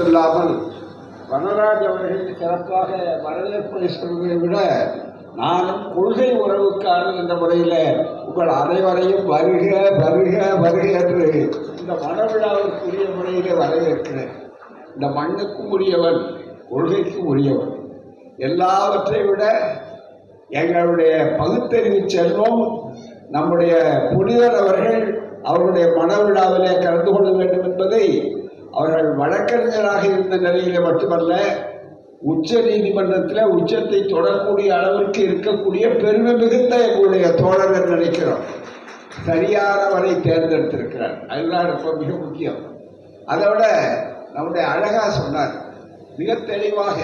இல்லாமல் வனராஜ் அவர்கள் சிறப்பாக வரவேற்பை சொல்வதை விட நானும் கொள்கை உறவுக்காரன் என்ற முறையில் உங்கள் அனைவரையும் வருக வருக வருக என்று இந்த மனவிழாவிற்குரிய முறையில் வரவேற்கிறேன். இந்த மண்ணுக்கும் உரியவன், கொள்கைக்கும் உரியவன். எல்லாவற்றை விட எங்களுடைய பகுத்தறிவு செல்வம் நம்முடைய புனிதர் அவர்கள் அவருடைய மனவிழாவிலே கலந்து கொள்ள வேண்டும் என்பதை அவர்கள் வழக்கறிஞராக இருந்த நிலையிலே மட்டுமல்ல, உச்ச நீதிமன்றத்தில் உச்சத்தை தொடரக்கூடிய அளவிற்கு இருக்கக்கூடிய பெருமை மிகுந்த எங்களுடைய தோழர் என்று நினைக்கிறோம். சரியானவரை தேர்ந்தெடுத்திருக்கிறார். அதுதான் ரொம்ப மிக முக்கியம். அதோட நம்முடைய அழகா சொன்னார், மிக தெளிவாக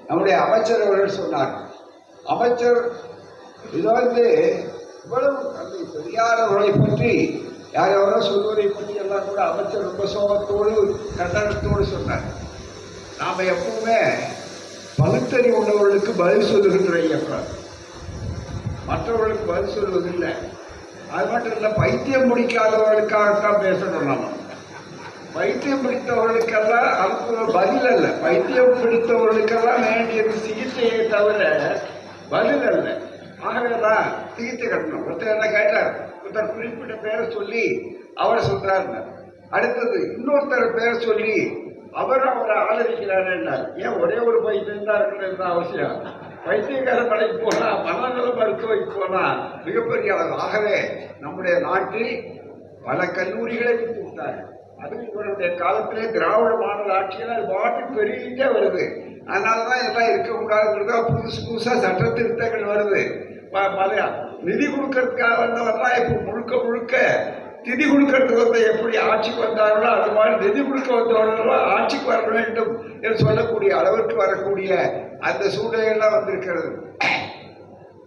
நம்முடைய அமைச்சர் அவர்கள் சொன்னார். அமைச்சர் இதோ இவ்வளவு தந்தை பெரியார் அவர்களை பற்றி யாரெவரோ சொல்வதை பற்றி எல்லாம் கூட அமைச்சர் ரொம்ப சோகத்தோடு கண்டனத்தோடு சொன்னார். நாம் எப்பவுமே பகுத்தறிவு உள்ளவர்களுக்கு பதில் சொல்லுகின்ற இயக்கம், மற்றவர்களுக்கு பதில் சொல்வதில்லை. அது மட்டும் இல்லை, பைத்தியம் பிடிக்காதவர்களுக்காகத்தான் பேசணும். நம்ம பைத்தியம் பிடித்தவர்களுக்கெல்லாம் அதுக்கு பதில் அல்ல. பைத்தியம் பிடித்தவர்களுக்கெல்லாம் வேண்டியது சிகிச்சையை தவிர பதில் அல்ல. ஆகவேதான் சிகிச்சை கட்டணும். ஒருத்தர் என்ன கேட்டார், ஒருத்தர் குறிப்பிட்ட பேரை சொல்லி அவர் சொல்றாரு, அடுத்தது இன்னொருத்தர் பேரை சொல்லி அவரை ஆதரிக்கிறார். ஏன் ஒரே ஒரு பைத்தியம் தான் இருக்கிறது அவசியம்? பைத்தியக்கார கடைக்கு போனா, மனநல மருத்துவக்கு போனா மிகப்பெரிய அளவு. ஆகவே நம்முடைய நாட்டில் பல கல்லூரிகளை விட்டு விட்டார்கள். அது இவருடைய காலத்திலே திராவிட மாடல் ஆட்சியில் பாட்டு பெருகிட்டே வருது. அதனாலதான் எல்லாம் இருக்கக்கூடாதுங்கிறதா புதுசு புதுசா சட்ட திருத்தங்கள் வருது. நிதி கொடுக்கறதுக்காக வந்தவர்தான் இப்ப முழுக்க முழுக்க நிதி கொடுக்கறதுக்கு வந்த எப்படி ஆட்சிக்கு வந்தார்களோ அது மாதிரி நிதி கொடுக்க வந்தவர்களோ ஆட்சிக்கு வர வேண்டும் என்று சொல்லக்கூடிய அளவிற்கு வரக்கூடிய அந்த சூழ்நிலையெல்லாம் வந்திருக்கிறது.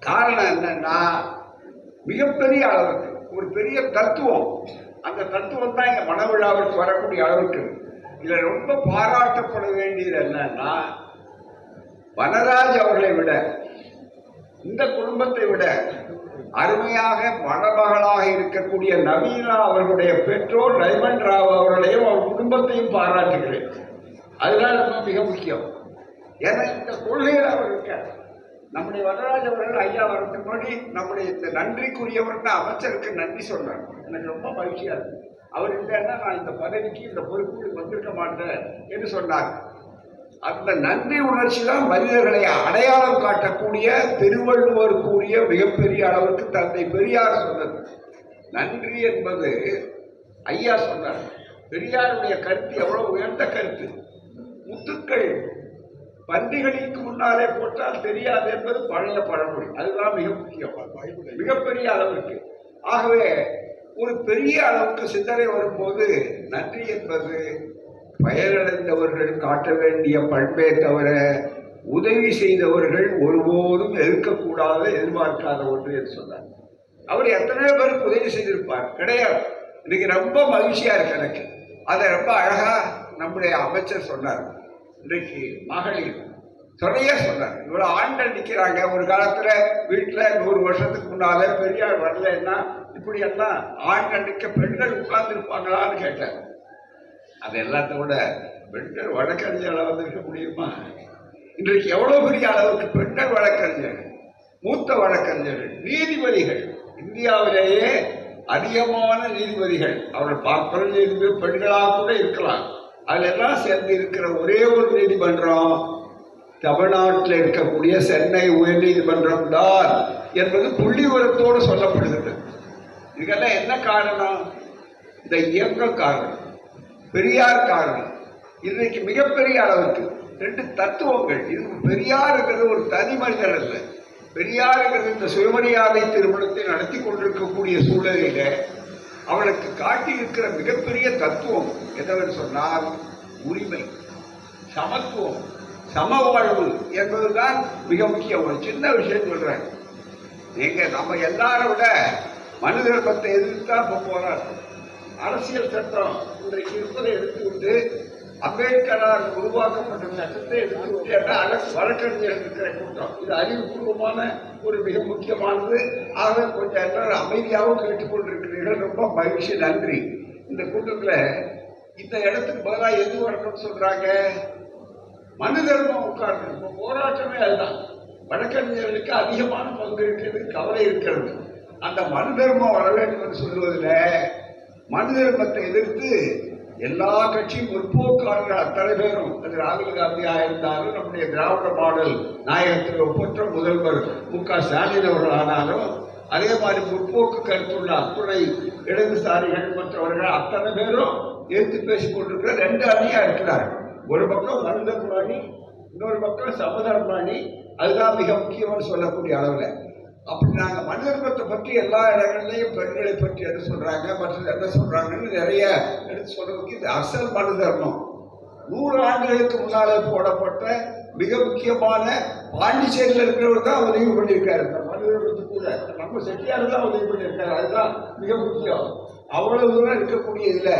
காரணம் என்னன்னா, மிகப்பெரிய அளவுக்கு ஒரு பெரிய தத்துவம், அந்த தத்துவம் தான் இங்க மனவிழாவிற்கு வரக்கூடிய அளவுக்கு. இதுல ரொம்ப பாராட்டப்பட வேண்டியது என்னன்னா, வனராஜ் அவர்களை விட, இந்த குடும்பத்தை விட அருமையாக மணமகளாக இருக்கக்கூடிய நவீனா அவர்களுடைய பெற்றோர் ரைமண்ட் ராவ் அவர்களையும் அவர் குடும்பத்தையும் பாராட்டுகிறேன். அதுதான் ரொம்ப மிக முக்கியம். ஏன்னா இந்த கொள்கையில் அவர் இருக்கார். நம்முடைய வனராஜ் அவர்கள் ஐயா வரதுக்கு முன்னாடி நம்முடைய இந்த நன்றிக்குரியவர்னு அமைச்சருக்கு நன்றி சொல்றார். எனக்கு ரொம்ப மகிழ்ச்சியா இருக்கு. அவர் இல்லைன்னா நான் இந்த பதவிக்கு இந்த பொறுப்புக்கு வந்திருக்க மாட்டேன் என்று சொன்னார். அந்த நன்றி உணர்ச்சி தான் மனிதர்களை அடையாளம் காட்டக்கூடிய திருவள்ளுவர் கூறிய மிகப்பெரிய அளவுக்கு தந்தை பெரியார் சொன்னது. நன்றி என்பது ஐயா சொன்னார். பெரியாருடைய கருத்து எவ்வளவு உயர்ந்த கருத்து. முத்துக்கள் பன்றிகளுக்கு முன்னாலே போட்டால் தெரியாது என்பது பழைய பழமொழி. அதுதான் மிக முக்கியம், மிகப்பெரிய அளவுக்கு. ஆகவே ஒரு பெரிய அளவுக்கு சிந்தனை வரும்போது நன்றி என்பது பயனடைந்தவர்கள் காட்ட வேண்டிய பண்பே தவிர உதவி செய்தவர்கள் ஒருபோதும் எதிர்க்கக்கூடாத எதிர்பார்க்காத ஒன்று என்று சொன்னார். அவர் எத்தனையோ பேருக்கு உதவி செய்திருப்பார், கிடையாது. இன்னைக்கு ரொம்ப மகிழ்ச்சியா இருக்கு எனக்கு. அதை ரொம்ப அழகா நம்முடைய அமைச்சர் சொன்னார். இன்றைக்கு மகளிர் நிறைய சொன்னார். இவ்வளவு ஆண்கள் நிற்கிறாங்க. ஒரு காலத்துல வீட்டுல 100 வருஷத்துக்கு முன்னால பெரியார் வரலன்னா இப்படி எல்லாம் ஆண்கள் நிற்க பெண்கள் உட்கார்ந்து இருப்பாங்களான்னு கேட்டார். அது எல்லாத்த விட பெண்கள் வழக்கறிஞர்களாக வந்திருக்க முடியுமா? இன்றைக்கு எவ்வளவு பெரிய அளவுக்கு பெண்கள் வழக்கறிஞர்கள், மூத்த வழக்கறிஞர்கள், நீதிபதிகள், இந்தியாவிலேயே அதிகமான நீதிபதிகள், அவர்கள் பார்ப்பது நீதிபதி பெண்களாக கூட இருக்கலாம். அதெல்லாம் சேர்ந்து இருக்கிற ஒரே ஒரு நீதிமன்றம் தமிழ்நாட்டில் இருக்கக்கூடிய சென்னை உயர் நீதிமன்றம் தான் என்பது புள்ளி விவரத்தோடு சொல்லப்படுகிறது. இதுக்கெல்லாம் என்ன காரணம்? இந்த இயக்கம் காரணம், பெரியார் காரணம். இன்றைக்கு மிகப்பெரிய அளவுக்கு 2 தத்துவங்கள். இது பெரியாருங்கிறது ஒரு தனி மனிதர் அல்ல. பெரியாருங்கிறது இந்த சுயமரியாதை திருமணத்தை நடத்தி கொண்டிருக்கக்கூடிய சூழலில அவளுக்கு காட்டியிருக்கிற மிகப்பெரிய தத்துவம் என்னவென்று சொன்னால் உரிமை, சமத்துவம், சமவாழ்வு என்பதுதான் மிக முக்கியம். ஒரு சின்ன விஷயம் சொல்றேன். நீங்க நம்ம எல்லாரும் விட மனு தர்மத்தை எதிர்த்து தான் போராட்டம். அரசியல் சட்டம் இன்றைக்கு இருப்பதை எடுத்துக்கொண்டு அம்பேத்கரால் உருவாக்கப்பட்ட சட்டத்தை எதிர்த்து வழக்கறிஞர்கள் இருக்கிற கூட்டம். இது அறிவுபூர்வமான ஒரு மிக முக்கியமானது. ஆக கொஞ்சம் எல்லாரும் அமைதியாகவும் கேட்டுக்கொண்டிருக்கிறீர்கள். ரொம்ப மகிழ்ச்சி, நன்றி. இந்த கூட்டத்தில் இந்த இடத்துக்கு பதிலாக எது வரணும்னு சொல்றாங்க? மனு தர்மம் உட்கார்ந்து. இப்போ போராட்டமே அதுதான். வழக்கறிஞர்களுக்கு அதிகமான பங்கு இருக்கிறது, கவலை இருக்கிறது. அந்த மனு தர்மம் வர வேண்டும் என்று சொல்வதில் மனு தர்மத்தை எதிர்த்து எல்லா கட்சியும் முற்போக்காளர்கள் அத்தனை பேரும், அது ராகுல் காந்தியாக இருந்தாலும், நம்முடைய திராவிட மாடல் நாயகத்தில் ஒப்பற்ற முதல்வர் மு.க. ஸ்டாலின் அவர்கள் ஆனாலும், அதே மாதிரி முற்போக்கு கருத்துள்ள அத்துறை இடதுசாரிகள் மற்றவர்கள் அத்தனை பேரும் எடுத்து பேசிக் கொண்டிருக்கிற ரெண்டு அணியா இருக்கிறார்கள். ஒரு பக்கம் மனு தர்ம அணி, இன்னொரு பக்கம் சமதர்ம அணி. அதுதான் மிக முக்கியம்னு சொல்லக்கூடிய அளவில். அப்படி நாங்கள் மனு தர்மத்தை பற்றி எல்லா இடங்கள்லையும் பெண்களை பற்றி என்ன சொல்றாங்க, மற்ற என்ன சொல்றாங்கன்னு நிறைய எடுத்து சொல்றதுக்கு இது அசல் மனு தர்மம். 100 ஆண்டுகளுக்கு முன்னாலே போடப்பட்ட மிக முக்கியமான பாண்டிச்சேரியில் இருக்கிறவர் தான் உதவி பண்ணியிருக்காரு. இந்த மனு தர்மத்துக்கு கூட நம்ம செட்டியார் தான் உதவி பண்ணியிருக்காரு. அதுதான் மிக முக்கியம். அவ்வளவு தூரம் இருக்கக்கூடிய இதுல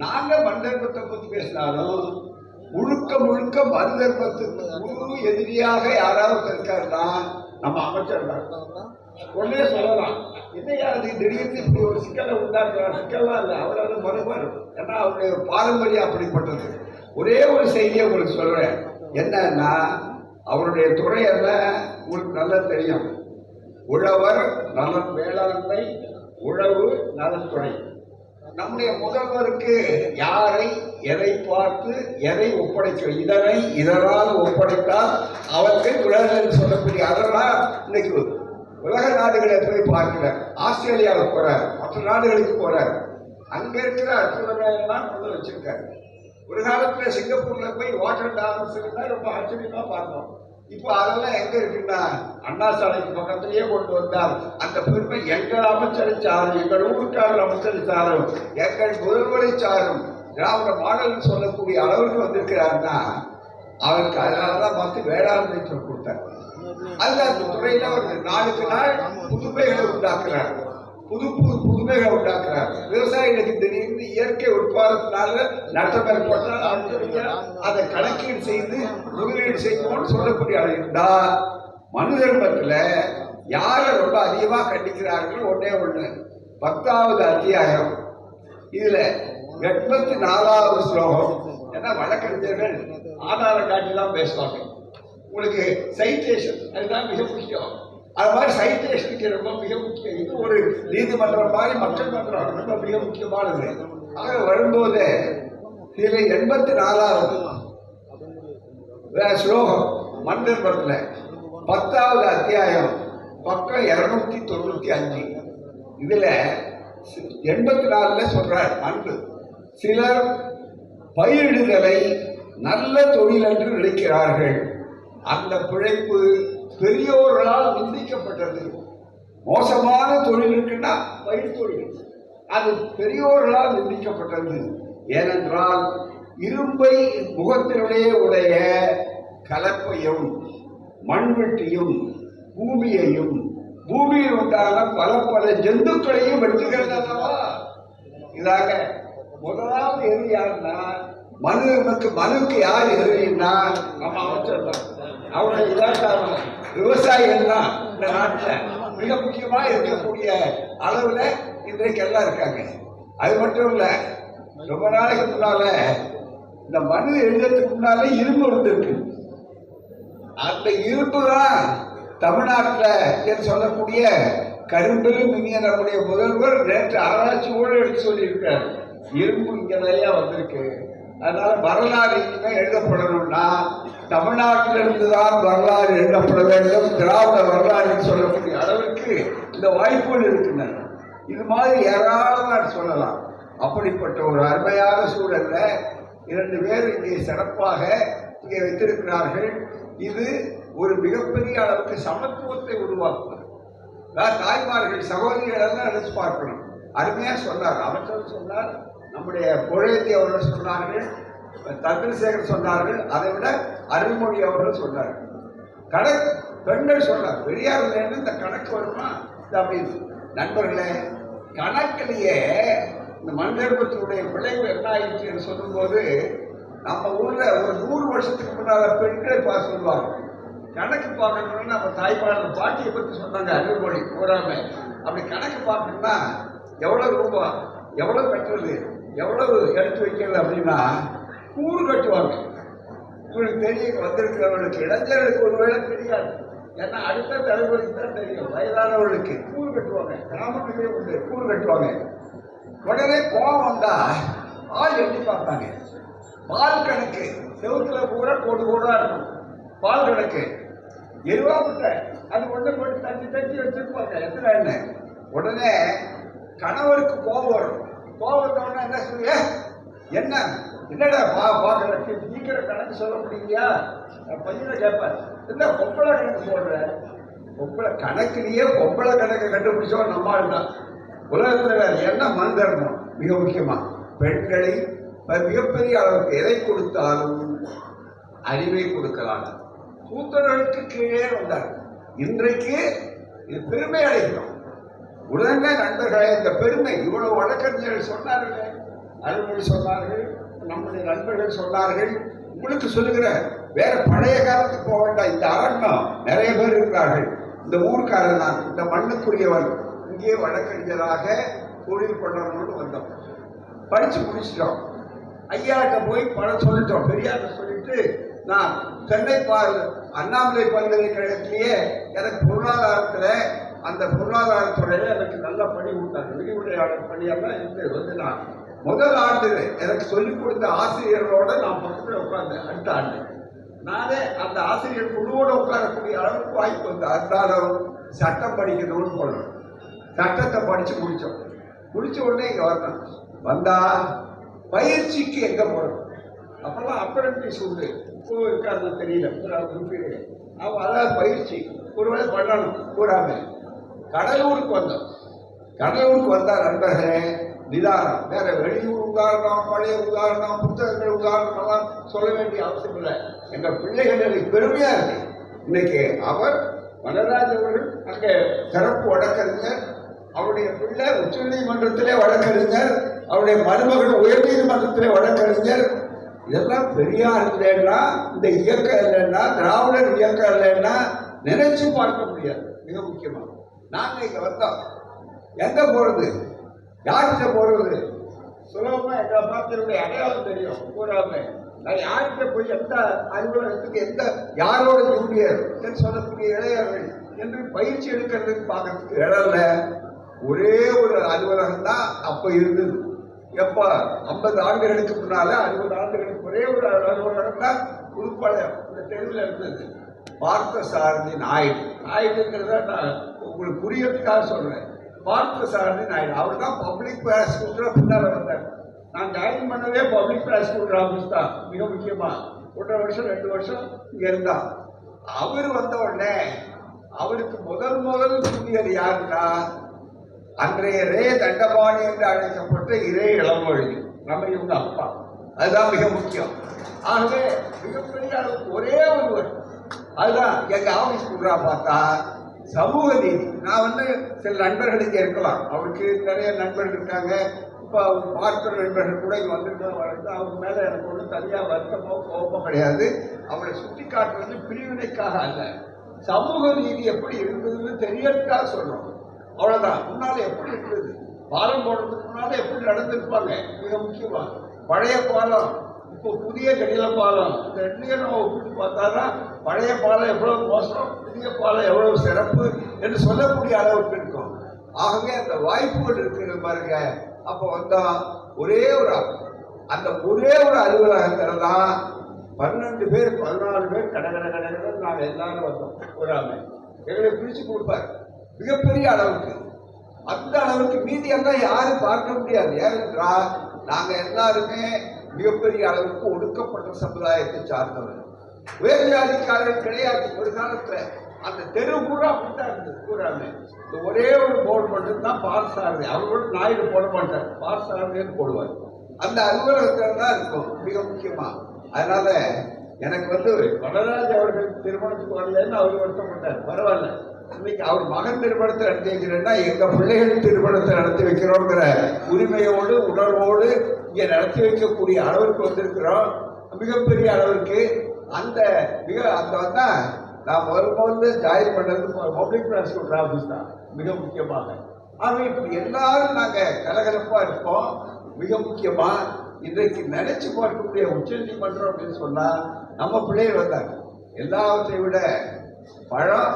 நாங்கள் மனு தர்மத்தை பற்றி பேசினாலும் முழுக்க முழுக்க மனு தர்மத்துக்கு முழு எதிரியாக யாராவது இருக்காருன்னா நம்ம அமைச்சர் தான். உடனே சொல்லலாம், என்னையா அது திடீர்னு இப்படி ஒரு சிக்கலை உண்டாக்குறார்? சிக்கல்லாம் இல்லை, அவரால் மறுபார். ஏன்னா அவருடைய பாரம்பரியம் அப்படிப்பட்டது. ஒரே ஒரு செய்தியை உங்களுக்கு சொல்றேன். என்னன்னா, அவருடைய துறை என்ன உங்களுக்கு நல்லா தெரியும். உழவர் நலன் வேளாண்மை, உழவு நலத்துறை. நம்முடைய முதல்வருக்கு யாரை எதை பார்த்து எதை ஒப்படைக்க, இதனால் ஒப்படைத்தால் அவருக்கு உலகில் சொல்லக்கூடிய. அதெல்லாம் இன்னைக்கு உலக நாடுகளை போய் பார்க்கிறார். ஆஸ்திரேலியாவுக்கு போறார், மற்ற நாடுகளுக்கு போறார். அங்க இருக்கிற அற்புதங்கள்லாம் கொண்டு வச்சிருக்காரு. ஒரு காலத்துல சிங்கப்பூர்ல போய் வாட்டர் டான்ஸ் ரொம்ப ஆச்சரியமா பார்த்தோம். இப்போ அதெல்லாம் எங்க இருக்குன்னா அண்ணா சாலைக்கு பக்கத்திலேயே கொண்டு வந்தார். அந்த பெருமை எங்கள் அமைச்சரை சாரும், எங்கள் ஊருக்காரர் அமைச்சரை சாரும், எங்கள் முதல்வரை சாரும், திராவிட மாடல் சொல்லக்கூடிய அளவுக்கு வந்திருக்கிறாருன்னா அவருக்கு அதனாலதான் பார்த்து வேளாண்மை கொடுத்தார். அதுல அந்த துறையில ஒரு நாளுக்கு நாள் புதுமைகளை உண்டாக்குறார், புதுமைகளை உண்டாக்குறார். விவசாயிகளுக்கு திடீர்னு இயற்கை உட்பாதத்தினால நட்டம் ஏற்பட்டால் அதை கணக்கீடு செய்து முதலீடு செய்யணும்னு சொல்லக்கூடிய இருந்தா மனு தர்மத்துல யாரை ரொம்ப அதிகமா கண்டிக்கிறார்கள்? ஒன்னே ஒண்ணு, 10வது அத்தியாயம். இதுல 84வது ஸ்லோகம். ஏன்னா வழக்கறிஞர்கள் ஆதாரம் காட்டிலாம் பேசுவாங்க. உங்களுக்கு சைட்டேஷன் அதுதான் மிக முக்கியம். அது மாதிரி சைட்டேஷனுக்கு ரொம்ப மிக முக்கியம். இது ஒரு நீதிமன்றம் மாதிரி மக்கள் மன்றம் ரொம்ப மிக முக்கியமானது. ஆக வரும்போது இதுல 84வது ஸ்லோகம் மனு தர்மத்துல 10வது அத்தியாயம் பக்கம் 295. இதுல 84ல சொல்றார் அன்பு. சிலர் பயிரிடுதலை நல்ல தொழில் என்று நினைக்கிறார்கள். அந்த பிழைப்பு பெரியோர்களால் நிந்திக்கப்பட்டது. மோசமான தொழில் இருக்குன்னா பயிர் தொழில், அது பெரியோர்களால் நிந்திக்கப்பட்டது. ஏனென்றால் இரும்பை முகத்தினுடைய உடைய கலப்பையும் மண்வெட்டியும் பூமியையும் பூமியில் உண்டான பல பல ஜந்துக்களையும் வெட்டுகிறது அல்லவா. இதாக முதலாவது எதிரி யாருன்னா மனுக்கு யார் எதிரின்னா நம்ம அமைச்சர் தான். அவருடைய இதாட்டான விவசாயிகள் தான் இந்த நாட்டில் மிக முக்கியமா இருக்கக்கூடிய அளவுல இன்றைக்கு எல்லாம் இருக்காங்க. அது மட்டும் இல்ல, ரொம்ப நாளைக்கு முன்னால இந்த மனு எழுதுறதுக்கு முன்னாலே இரும்பு இருந்திருக்கு. அந்த இரும்பு தான் தமிழ்நாட்டில் சொல்லக்கூடிய கரும்பெரும் இனிய நம்முடைய முதல்வர் நேற்று ஆராய்ச்சியோடு எடுத்து சொல்லியிருக்கார். இரும்பு இங்க நிறைய வந்திருக்கு. அதனால வரலாறு இனிமே எழுதப்படணும்னா தமிழ்நாட்டிலிருந்து தான் வரலாறு எழுதப்பட வேண்டும். திராவிட வரலாறு சொல்லக்கூடிய அளவுக்கு இந்த வாய்ப்புகள் இருக்கின்றன. இது மாதிரி ஏராளமாக சொல்லலாம். அப்படிப்பட்ட ஒரு அருமையான சூழல்ல 2 பேர் இங்கே சிறப்பாக இங்கே வைத்திருக்கிறார்கள். இது ஒரு மிகப்பெரிய அளவுக்கு சமத்துவத்தை உருவாக்குவது. தாய்மார்கள் சகோதரிகள் எல்லாம் நினைச்சு பார்க்கணும். அருமையா சொன்னார் அமைச்சர் சொன்னார், நம்முடைய புழையத்தி அவர்கள் சொன்னார்கள், சந்திரசேகர் சொன்னார்கள், அதை விட அருள்மொழி அவர்கள் சொன்னார்கள். கணக்கு பெண்கள் சொன்னார், பெரியார் இந்த கணக்கு வருமா அப்படின்னு. நண்பர்களே, கணக்கிலேயே இந்த மண் தர்மத்தினுடைய விளைவு என்ன ஆயிடுச்சு என்று சொல்லும்போது நம்ம ஊர்ல ஒரு 100 வருஷத்துக்கு முன்னால பெண்களை பார்த்து சொல்லுவாங்க. கணக்கு பார்க்கணும்னா நம்ம தாய்ப்பாளர் பாட்டியை பற்றி சொன்னாங்க, அருள்மொழி போறாம. அப்படி கணக்கு பார்க்கணும்னா எவ்வளவு ரூபாய், எவ்வளவு கட்டுறது, எவ்வளவு எடுத்து வைக்கிறது அப்படின்னா கூறு கட்டுவாங்க. உங்களுக்கு தெரியும், வந்திருக்கிறவர்களுக்கு இளைஞர்களுக்கு ஒருவேளை தெரியாது, ஏன்னா அடுத்த தலைமுறைக்கு தான் தெரியும். வயதானவர்களுக்கு கூறு கட்டுவாங்க, கிராமத்துலேயே உண்டு கூறு கட்டுவாங்க. உடனே கோபம் வந்தா ஆள் எண்ணி பார்த்தாங்க. பால் கணக்கு செவத்துல பூரா கோடு கோடா இருக்கும். பால் கணக்கு எருவா முட்டை அது ஒண்ணு போட்டு தட்டி தட்டி வச்சிருப்பாங்க. எத்தனை என்ன உடனே கணவருக்கு கோபம் வரும். கோபத்தோட என்ன சொல்லுங்க, என்ன என்னடா பாக்குற சீக்கிர கணக்கு சொல்ல முடியலையா? பையனை கேட்பார், என்ன பொம்பளை கணக்கு போடுற? பொம்பளை கணக்குலயே பொம்பளை கணக்கு கண்டுபிடிச்சவன் நம்மால் தான் உலகத்துல. வேற என்ன மண் தரணும்? மிக முக்கியமா பெண்களை மிகப்பெரிய அளவுக்கு எதை கொடுத்தாலும் அறிவை கொடுக்கலாம். சூத்திரர்களுக்கு கீழே வந்தார். இன்றைக்கு இது பெருமை அடைகிறோம். உடனே நண்பர்களே, இந்த பெருமை இவ்வளவு வழக்கறிஞர்கள் சொன்னார்கள், அருள்மொழி சொன்னார்கள், நம்முடைய நண்பர்கள் சொன்னார்கள். உங்களுக்கு சொல்லுகிற வேற பழைய காலத்துக்கு போக வேண்டாம். இந்த அரண்யம் நிறைய பேர் இருக்கிறார்கள். இந்த ஊர்க்காரன் தான், இந்த மண்ணுக்குரியவன். இங்கே வழக்கறிஞராக தொழில் பண்ணணும்னு வந்தோம். படிச்சு முடிச்சிட்டோம். ஐயாட்ட போய் பணம் சொல்லிட்டோம், பெரியார்ட்ட சொல்லிட்டு நான் சென்னை அண்ணாமலை பல்கலைக்கழகத்திலேயே எனக்கு பொருளாதாரத்தில் அந்த பொருளாதாரத்துறையில எனக்கு நல்ல பணி கொடுத்தாங்க. விரிவுரையாளர் பணியெல்லாம் இருந்து வந்து நான் முதல் ஆண்டு எனக்கு சொல்லிக் கொடுத்த ஆசிரியர்களோட நான் பக்கத்தில் உட்கார்ந்தேன். அடுத்த ஆண்டு நானே அந்த ஆசிரியர் குழுவோட உட்காரக்கூடிய அளவுக்கு வாய்ப்பு வந்து அன்றாடம் சட்டம் படிக்கணும்னு போனோம். சட்டத்தை படிச்சு முடிச்சோம். முடிச்ச உடனே இங்க வரணும். வந்தா பயிற்சிக்கு எங்க போறோம்? அப்பெல்லாம் அப்ரண்டிஸ் உண்டு, இப்போ இருக்காது தெரியல. அவன் அதாவது பயிற்சி ஒருவேளை பண்ணணும் கூடாம கடலூருக்கு வந்தோம். கடலூருக்கு வந்தா நண்பர்களே நிதானம். வேற வெளியூர் உதாரணம், பழைய உதாரணம், புத்தகங்கள் உதாரணம் எல்லாம் சொல்ல வேண்டிய அவசியம் இல்லை. எங்க பிள்ளைகள் எனக்கு பெருமையா இருக்கு. இன்னைக்கு அவர் வனராஜ் அவர்கள் அங்கே சிறப்பு வழக்கறிஞர், அவருடைய பிள்ளை உச்ச நீதிமன்றத்திலே வழக்கறிஞர், அவருடைய மருமகள் உயர் நீதிமன்றத்திலே வழக்கறிஞர். இதெல்லாம் பெரியார் இல்லைன்னா, இந்த இயக்கம் இல்லைன்னா, திராவிடர் இயக்கம் இல்லைன்னா நினைச்சு பார்க்க முடியாது. மிக முக்கியமா நாங்க இங்க வந்தோம். எங்க போறது, யார்கிட்ட போறது? சுலபமா எங்களை பார்த்தவருடைய அடையாளம் தெரியும். கூறாம நான் யார்கிட்ட போய் எந்த அலுவலகத்துக்கு எந்த யாரோட ஜூனியர் என்று சொல்லக்கூடிய இளையர்கள் என்று பயிற்சி எடுக்கிறதுக்கு பார்க்கறதுக்கு இடம்ல. ஒரே ஒரு அலுவலகம் தான் அப்ப இருந்தது. எப்ப 50 ஆண்டுகளுக்கு முன்னால 60 ஆண்டுகளுக்கு ஒரே ஒரு அலுவலகம் தான் புதுப்பாளையம் இந்த தெருவில் இருந்தது. பார்த்த சாரதி நாயுடு. நாயுடுங்கிறத நான் உங்களுக்கு புரியறதுக்காக சொல்றேன். பார்த்த சாரதி நாயுடு அவர் தான் பப்ளிக் ப்ராசிக்யூட்டரா பின்னால வந்தார். நான் ஜாயின் பண்ணவே பப்ளிக் ப்ராசிக்யூட்டர் ஆஃபீஸ் தான். மிக முக்கியமா 1.5 வருஷம் 2 வருஷம் இங்க இருந்தா. அவர் வந்த உடனே அவருக்கு முதல் புதியது யாருன்னா அன்றைய ரே தண்டபாணி என்று அழைக்கப்பட்ட இரே இளமொழி, நம்ம இவங்க அப்பா. அதுதான் மிக முக்கியம். ஆகவே மிகப்பெரிய அளவுக்கு ஒரே ஒருவர் அதுதான் எங்க ஆபீஸ் கொடுறா. பார்த்தா சமூக நீதி. நான் வந்து சில நண்பர்களுக்கு இருக்கலாம், அவருக்கு நிறைய நண்பர்கள் இருக்காங்க. இப்போ அவங்க பார்க்கிற நண்பர்கள் கூட இங்கே வந்திருக்காங்க. அவங்க மேல எனக்கு ஒன்றும் தனியாக வருத்தமோ கோபமோ கிடையாது. அவங்களை சுட்டி காட்டுறது பிரிவினைக்காக அல்ல, சமூக நீதி எப்படி இருந்ததுன்னு தெரியறதுக்காக சொல்றோம். அவ்வளவுதான். முன்னால எப்படி இருந்தது, பாலம் போடுறதுக்கு முன்னால எப்படி நடந்திருப்பாங்க. மிக முக்கியமா பழைய பாலம், இப்போ புதிய கடில பாலம், இந்த ரெண்டையும் நம்ம ஒப்பிட்டு பார்த்தாதான் பழைய பாலம் எவ்வளவு மோசம், புதிய பாலம் எவ்வளவு சிறப்பு என்று சொல்லக்கூடிய அளவுக்கு இருக்கும். ஆகவே அந்த வாய்ப்புகள் இருக்கிறது பாருங்க. அப்ப வந்தா ஒரே ஒரு அலுவலகத்துல தான் 12 பேர் 14 பேர் கடை நாங்க எல்லாரும் வந்தோம். கூறாம எங்களை பிரிச்சு கொடுப்பார் மிகப்பெரிய அளவுக்கு. அந்த அளவுக்கு மீதி எல்லாம் யாரும் பார்க்க முடியாது. ஏனென்றால் நாங்க எல்லாருமே மிகப்பெரிய அளவுக்கு ஒடுக்கப்பட்ட சமுதாயத்தை சார்ந்தவர். உயர்ஜாதிக்காரர்கள் கிடையாது. ஒரு காலத்துல அந்த தெரு பூரா அப்படித்தான் இருந்தது. கூறாம இந்த ஒரே ஒரு போர்டு மட்டும் தான் பார்சாரதி. அவரோட நாயுடு போட மாட்டார், பார்சாரதின்னு போடுவார். அந்த அலுவலகத்தில் தான் இருக்கும் மிக முக்கியமா. அதனால எனக்கு வந்து வனராஜ் அவர்கள் திருமணத்துக்கு வரலன்னு அவர் வருத்தப்பட்டார். பரவாயில்ல, இன்னைக்கு அவர் மகன் திருமணத்தை நடத்தி வைக்கிறேன்னா எங்க பிள்ளைகள் திருமணத்தை நடத்தி வைக்கிறோங்கிற உரிமையோடு உணர்வோடு இங்கே நடத்தி வைக்கக்கூடிய அளவுக்கு வந்திருக்கிறோம். மிகப்பெரிய அளவிற்கு அந்த அந்த நான் முதல்ல ஜாயின் பண்ணது பப்ளிக் ப்ராசிக்யூட்டர் ஆஃபீஸ் தான் மிக முக்கியமாக. ஆக இப்படி எல்லாரும் நாங்கள் கலகலப்பா இருப்போம். மிக முக்கியமா இன்றைக்கு நினைச்சு பார்க்கக்கூடிய உச்ச நீதிமன்றம் அப்படின்னு சொன்னா நம்ம பிள்ளைகள் வந்தாங்க. எல்லாவற்றை விட பழம்,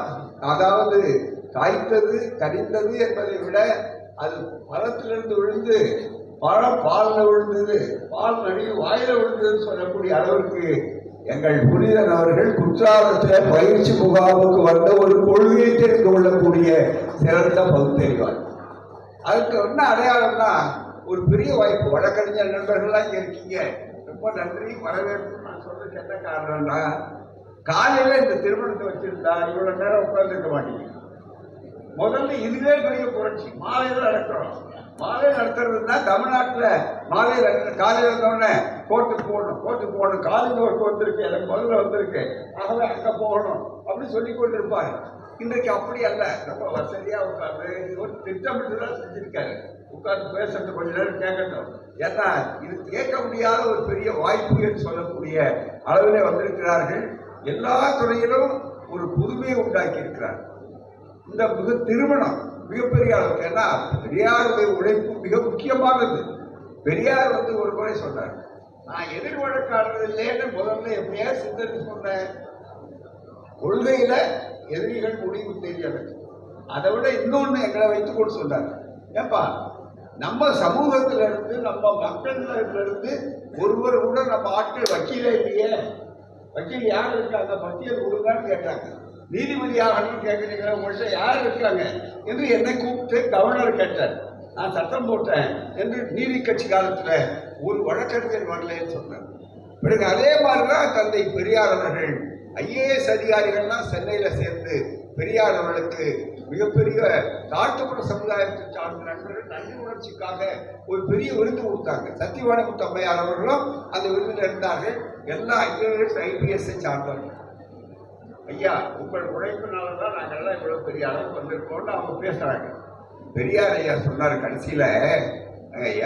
அதாவது காய்த்தது கனிந்தது என்பதை விட அது பழத்திலிருந்து விழுந்து பழம் பாலில் விழுந்தது, பால் நடுவி வாயில விழுந்ததுன்னு சொல்லக்கூடிய அளவிற்கு எங்கள் புனிதன் அவர்கள் குற்றாலத்தில் பயிற்சி முகாமுக்கு வந்த ஒரு கொள்கையை தெரிந்து கொள்ளக்கூடிய சிறந்த பகுத்தறிவார். அதுக்கு என்ன அடையாளம்னா ஒரு பெரிய வாய்ப்பு. வழக்கறிஞர் நண்பர்கள்லாம் இங்கே இருக்கீங்க, ரொம்ப நன்றி, வரவேற்பு. நான் சொல்றதுக்கு என்ன காரணம்னா, காலையில இந்த திருமணத்தை வச்சிருந்தா இவ்வளவு நேரம் உட்கார்ந்துருக்க மாட்டீங்க. முதல்ல இதுவே பெரிய புரட்சி. மாலையில நடக்கிறோம். மாலை நடத்துறதுன்னா தமிழ்நாட்டில் மாலையில் காலையில் இருந்தோடனே கோர்ட்டுக்கு போகணும், காலையில் ஒர்க் வந்திருக்கு, எனக்கு முதல்ல வந்திருக்கு, ஆகவே அங்கே போகணும் அப்படின்னு சொல்லி கொண்டு இருப்பாரு. இன்றைக்கு அப்படி அல்ல, ரொம்ப வசதியா உட்காந்து ஒரு திட்டமிட்டு தான் செஞ்சிருக்காரு. உட்கார்ந்து பேசுறது கொஞ்ச நேரம் கேட்கட்டும். ஏன்னா இது கேட்க முடியாத ஒரு பெரிய வாய்ப்பு என்று சொல்லக்கூடிய அளவிலே வந்திருக்கிறார்கள். எல்லா துறையிலும் ஒரு புதுமையை உண்டாக்கி இருக்கிறார். இந்த திருமணம் மிகப்பெரிய அளவுக்கு, ஏன்னா பெரியாருடைய உழைப்பு மிக முக்கியமானது. பெரியார் ஒரு முறை சொன்னார், நான் எதிர் வழக்காடுறது இல்லைன்னு முதல்ல எப்படியா சிந்தனை சொன்னேன். கொள்கையில எதிரிகள் முடிவு தெரியலை. அதை விட இன்னொன்னு எங்களை வைத்துக் கொண்டு சொன்னார், ஏப்பா நம்ம சமூகத்தில இருந்து நம்ம மக்கள்ல இருந்து ஒருவர் கூட நம்ம ஆட்கள் வக்கீலே இல்லையே, வக்கீல் யார் இருக்காங்க, பட்டியல் கொடுங்கன்னு கேட்டாங்க. நீதிபதியாகணும்னு கேட்குறீங்களா, உங்கள்கிட்ட யார் இருக்காங்க என்று என்னை கூப்பிட்டு கவர்னர் கேட்டார். நான் சட்டம் போட்டேன் என்று நீதி கட்சி காலத்துல ஒரு வழக்கறிஞர் வரலன்னு சொன்னார். பிறகு அதே மாதிரிதான் தந்தை பெரியார் அவர்கள் IAS அதிகாரிகள்லாம் சென்னையில சேர்ந்து பெரியார் அவர்களுக்கு மிகப்பெரிய தாழ்த்தப்பட்ட சமுதாயத்தை சார்ந்த நண்பர்கள் நன்றி உணர்ச்சிக்காக ஒரு பெரிய விருது கொடுத்தாங்க. சத்தியவானமுத்து அம்மையார் அவர்களும் அந்த விருதில் இருந்தார்கள். எல்லா IAS IPS சார்ந்தவர்கள். ஐயா, உங்கள் உழைப்பினால்தான் நாங்கள் எல்லாம் இவ்வளவு பெரிய அளவுக்கு வந்திருக்கோம்னு அவங்க பேசுறாங்க. பெரியார் ஐயா சொன்னார் கடைசியில,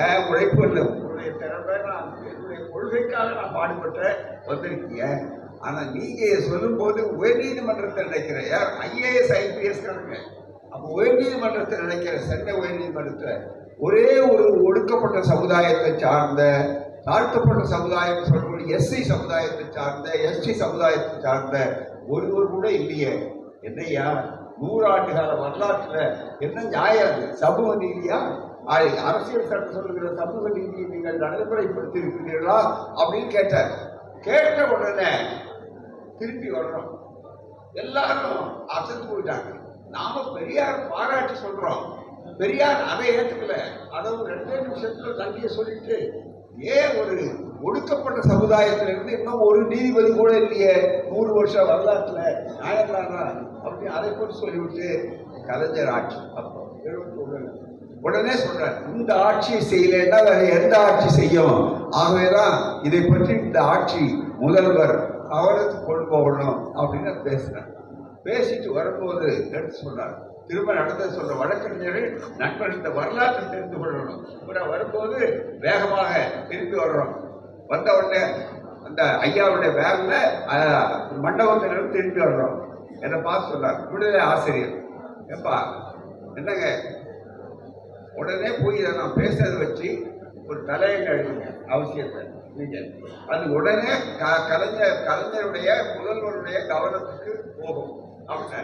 ஏன் உழைப்பு இல்லை, உங்களுடைய திறமை, நான் என்னுடைய கொள்கைக்காக நான் பாடுபட்ட வந்திருக்கீங்க. ஆனா நீங்க சொல்லும் போது உயர்நீதிமன்றத்தை நினைக்கிற யார் IAS IPS காரங்க, அப்ப உயர்நீதிமன்றத்தை நினைக்கிற சென்னை உயர்நீதிமன்றத்தில் ஒரே ஒரு ஒடுக்கப்பட்ட சமுதாயத்தை சார்ந்த, தாழ்த்தப்பட்ட சமுதாயம் சொல்லக்கூடிய SC சமுதாயத்தை சார்ந்த, ST சமுதாயத்தை சார்ந்த ஒருவர் கூட இல்லையே. என்னையா 100 ஆண்டு கால வரலாற்றுல என்ன நியாயம் அது? சமூக நீதியா? அரசியல் சட்டம் சொல்லுகிற சமூக நீதியை நீங்கள் நடைமுறைப்படுத்தி இருக்கிறீர்களா அப்படின்னு கேட்டார். கேட்ட உடனே திருப்பி வர்றோம், எல்லாரும் அசந்து போயிட்டாங்க. நாம பெரியார் பாராட்டி சொல்றோம், பெரியார் அதை ஏற்றுக்கல. அதை 2 நிமிஷத்துல தண்டிய சொல்லிட்டு, ஏன் ஒரு ஒடுக்கப்பட்ட சமுதாயத்திலிருந்து இன்னும் ஒரு நீதிபதி கூட இல்லையே 100 வருஷம் வரலாற்றுல, நியாயம்தானா அப்படி அதை போட்டு சொல்லிவிட்டு கலைஞர் ஆட்சி அப்போ 71 உடனே சொல்றார், இந்த ஆட்சியை செய்யலைன்னா வேற எந்த ஆட்சி செய்யும்? ஆகவேதான் இதை பற்றி இந்த ஆட்சி முதல்வர் கவனத்துக்கு கொண்டு போகணும் அப்படின்னு பேசுறார். பேசிட்டு வரும்போது எடுத்து சொன்னார், திரும்ப நடந்தது சொல்ற வழக்கறிஞர்கள் நண்பர் இந்த வரலாற்றை தெரிந்து கொள்ளணும். வரும்போது வேகமாக திருப்பி வர்றோம். வந்த உடனே அந்த ஐயாவுடைய வேகல மண்டபத்திலிருந்து திருப்பி வர்றோம். என்னை பார்த்து சொன்னார் விடுதலை ஆசிரியர், ஏப்பா என்னங்க உடனே போய் இதை நான் பேசுறதை வச்சு ஒரு தலையங்க எழுதுங்க அவசியத்தை நீங்க, அது உடனே கலைஞருடைய முதல்வருடைய கவனத்துக்கு போகும் அப்படின்னா.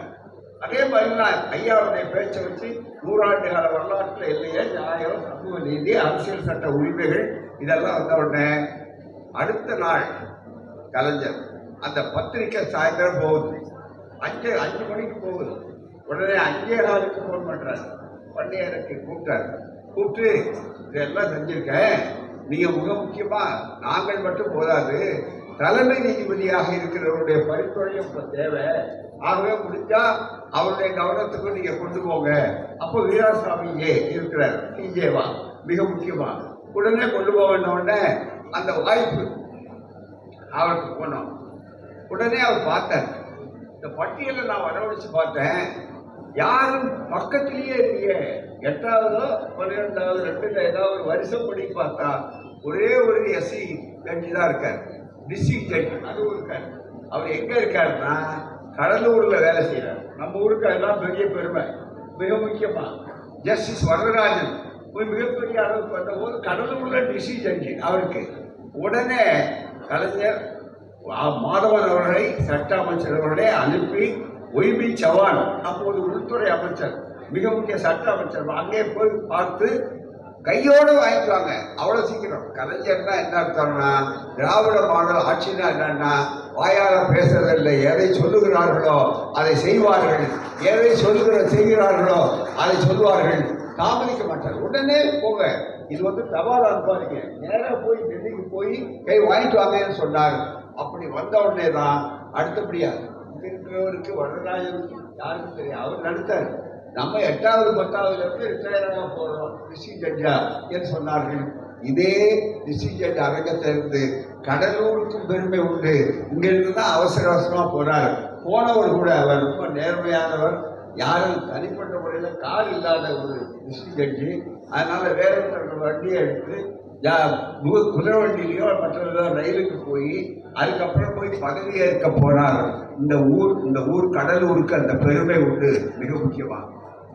அதே மாதிரி நான் ஐயாவுடைய பேச்சை வச்சு 100 ஆண்டு கால வரலாற்றுல இல்லையே நியாயம், சமூக நீதி, அரசியல் சட்ட உரிமைகள் இதெல்லாம் வந்த உடனே அடுத்த நாள் கலைஞர் அந்த பத்திரிக்கை சாயந்தரம் போகுது, 5 மணிக்கு போகுது. உடனே 5:15க்கு ஃபோன் பண்றாரு, வன்னியருக்கு கூப்பிட்டு இதெல்லாம் செஞ்சிருக்கேன், நீங்க மிக முக்கியமா நாங்கள் மட்டும் போதாது, தலைமை நீதிபதியாக இருக்கிறவருடைய பரிந்துரையும் இப்ப தேவை, ஆகவே முடிஞ்சா அவருடைய கவனத்துக்கு நீங்க கொண்டு போங்க. அப்போ வீராசாமி இருக்கிறார் CJவா மிக முக்கியமா, உடனே கொண்டு போக உடனே அந்த வாய்ப்பு அவருக்கு போனோம். உடனே அவர் பார்த்தார், இந்த பட்டியலை நான் வரவழைச்சு பார்த்தேன், யாரும் பக்கத்திலேயே இல்லையே. 8ஆவதோ 12ஆவது 2ல ஏதாவது ஒரு வருஷம் படி பார்த்தா ஒரே ஒரு SC கட்சி தான் இருக்கார். டிஸ்ட்ரிக்ட் ஜட்ஜ் அதுவும் இருக்காரு. அவர் எங்க இருக்காருன்னா கடலூர்ல வேலை செய்யறாரு. நம்ம ஊருக்கு அதெல்லாம் பெரிய பெருமை. மிக முக்கியமா ஜஸ்டிஸ் வரதராஜன் ஒரு மிகப்பெரிய அளவுக்கு வந்த போது கடலூர்ல டிஸ்ட்ரிக்ட் ஜட்ஜி அவருக்கு உடனே கலைஞர் மாதவன் அவர்களை சட்ட அமைச்சர் அவர்களை அனுப்பி ஒய்பி சவான் அப்போது உள்துறை அமைச்சர் மிக முக்கிய சட்ட அமைச்சர் அங்கே போய் பார்த்து கையோடு வாங்கிக்குவாங்க. அவ்வளவு சீக்கிரம் கலைஞர்னா என்ன அர்த்தம்னா திராவிட மாடல் ஆட்சினா என்னன்னா வாயால பேசுறதில்லை, எதை சொல்லுகிறார்களோ அதை செய்வார்கள், எதை செய்கிறார்களோ அதை சொல்லுவார்கள், தாமதிக்க மாட்டார். உடனே போங்க, இது தபால் அனுப்பாதீங்க, நேராக போய் டெல்லிக்கு போய் கை வாங்கிட்டு வாங்கன்னு சொன்னார். அப்படி வந்த உடனே தான் அடுத்தபடியா இருக்கிறவருக்கு வரதராஜனுக்கு யாருக்கும் தெரியும், அவர் நடத்தார். நம்ம 8வது 10வதுல இருந்து ரிட்டையராக போறோம் டிஸ்ட்ரிக்ட் ஜட்ஜா என்று சொன்னார்கள். இதே டிஸ்ட்ரிக்ட் ஜட்ஜ் அரங்கத்திலிருந்து கடலூருக்கும் பெருமை உண்டு. இங்கிருந்து தான் அவசர அவசரமா போறார். போனவர் கூட அவர் ரொம்ப நேர்மையானவர், யாரும் தனிப்பட்ட முறையில் கார் இல்லாத ஒரு டிஸ்ட்ரிக்ட் ஜட்ஜி. அதனால வேற வண்டியை எடுத்து குதிரை வண்டியிலையோ மற்ற ரயிலுக்கு போய் அதுக்கப்புறம் போய் பதவி ஏற்க போனார். இந்த ஊர் கடலூருக்கு அந்த பெருமை உண்டு மிக முக்கியமா.